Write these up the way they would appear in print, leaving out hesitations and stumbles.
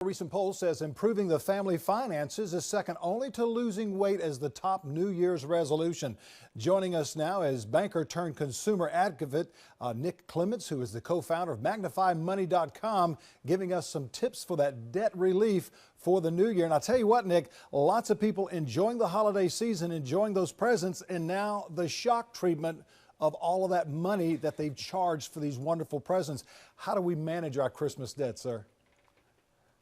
A recent poll says improving the family finances is second only to losing weight as the top New Year's resolution. Joining us now is banker turned consumer advocate Nick Clements, who is the co-founder of MagnifyMoney.com, giving us some tips for that debt relief for the new year. And I'll tell you what, Nick, lots of people enjoying the holiday season, enjoying those presents, and now the shock treatment of all of that money that they've charged for these wonderful presents. How do we manage our Christmas debt, sir?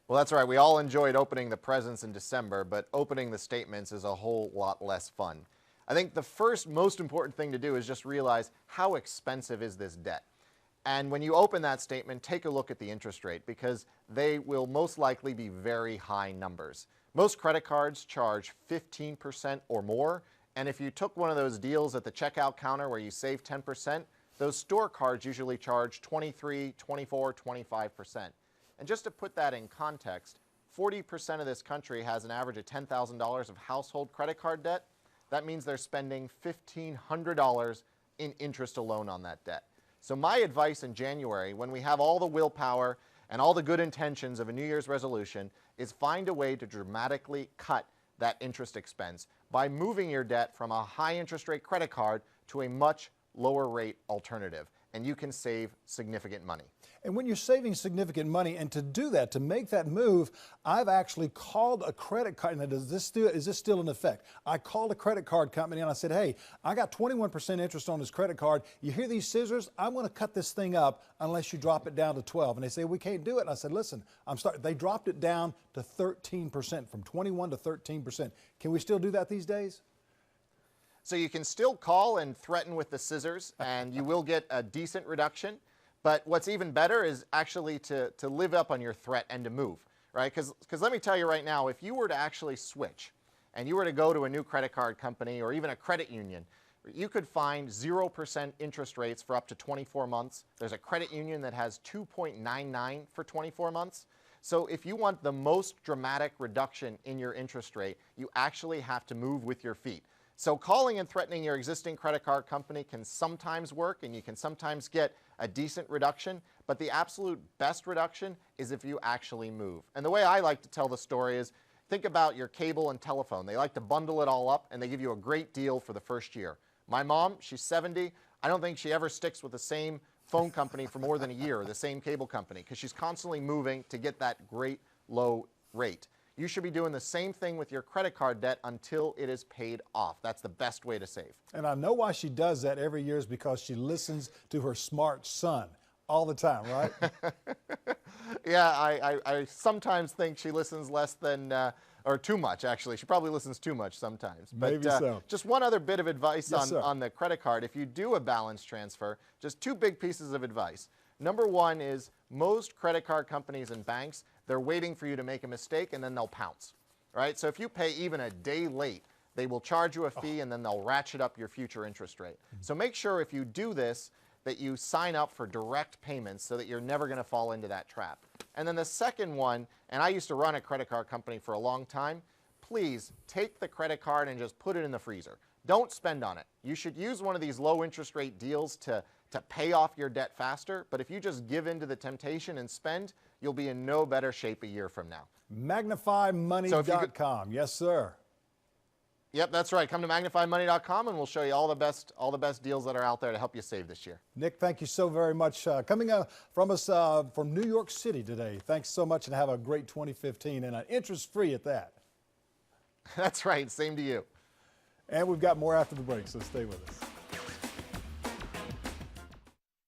Well, that's right. We all enjoyed opening the presents in December, but opening the statements is a whole lot less fun. I think the first most important thing to do is just realize how expensive is this debt. And when you open that statement, take a look at the interest rate because they will most likely be very high numbers. Most credit cards charge 15% or more. And if you took one of those deals at the checkout counter where you save 10%, those store cards usually charge 23, 24, 25%. And just to put that in context, 40% of this country has an average of $10,000 of household credit card debt. That means they're spending $1,500 in interest alone on that debt. So my advice in January, when we have all the willpower and all the good intentions of a New Year's resolution, is find a way to dramatically cut that interest expense by moving your debt from a high interest rate credit card to a much lower rate alternative. And you can save significant money. And when you're saving significant money, and to do that, to make that move, I've actually called a credit card. Now, is this still in effect? I called a credit card company and I said, hey, I got 21% interest on this credit card. You hear these scissors? I'm going to cut this thing up unless you drop it down to 12. And they say, we can't do it. And I said, listen, they dropped it down to 13%, from 21 to 13%. Can we still do that these days? So you can still call and threaten with the scissors and you will get a decent reduction. But what's even better is actually to live up on your threat and to move, right? Because let me tell you right now, if you were to actually switch and you were to go to a new credit card company or even a credit union, you could find 0% interest rates for up to 24 months. There's a credit union that has 2.99 for 24 months. So if you want the most dramatic reduction in your interest rate, you actually have to move with your feet. So calling and threatening your existing credit card company can sometimes work and you can sometimes get a decent reduction, but the absolute best reduction is if you actually move. And the way I like to tell the story is, think about your cable and telephone. They like to bundle it all up and they give you a great deal for the first year. My mom, she's 70. I don't think she ever sticks with the same phone company for more than a year, or the same cable company, because she's constantly moving to get that great low rate. You should be doing the same thing with your credit card debt until it is paid off. That's the best way to save. And I know why she does that every year is because she listens to her smart son all the time, right? Yeah, I sometimes think she listens less than, or too much, actually. She probably listens too much sometimes. But Maybe so. Just one other bit of advice Yes, on the credit card. If you do a balance transfer, just two big pieces of advice. Number one is most credit card companies and banks, they're waiting for you to make a mistake and then they'll pounce, right? So if you pay even a day late, they will charge you a fee and then they'll ratchet up your future interest rate. So make sure if you do this that you sign up for direct payments so that you're never going to fall into that trap. And then the second one, and I used to run a credit card company for a long time, please take the credit card and just put it in the freezer. Don't spend on it. You should use one of these low interest rate deals to pay off your debt faster, but if you just give in to the temptation and spend, you'll be in no better shape a year from now. MagnifyMoney.com. Yes, sir. Yep, that's right. Come to MagnifyMoney.com and we'll show you all the best deals that are out there to help you save this year. Nick, thank you so very much. Coming from us from New York City today. Thanks so much and have a great 2015 and interest-free at that. That's right. Same to you. And we've got more after the break, so stay with us.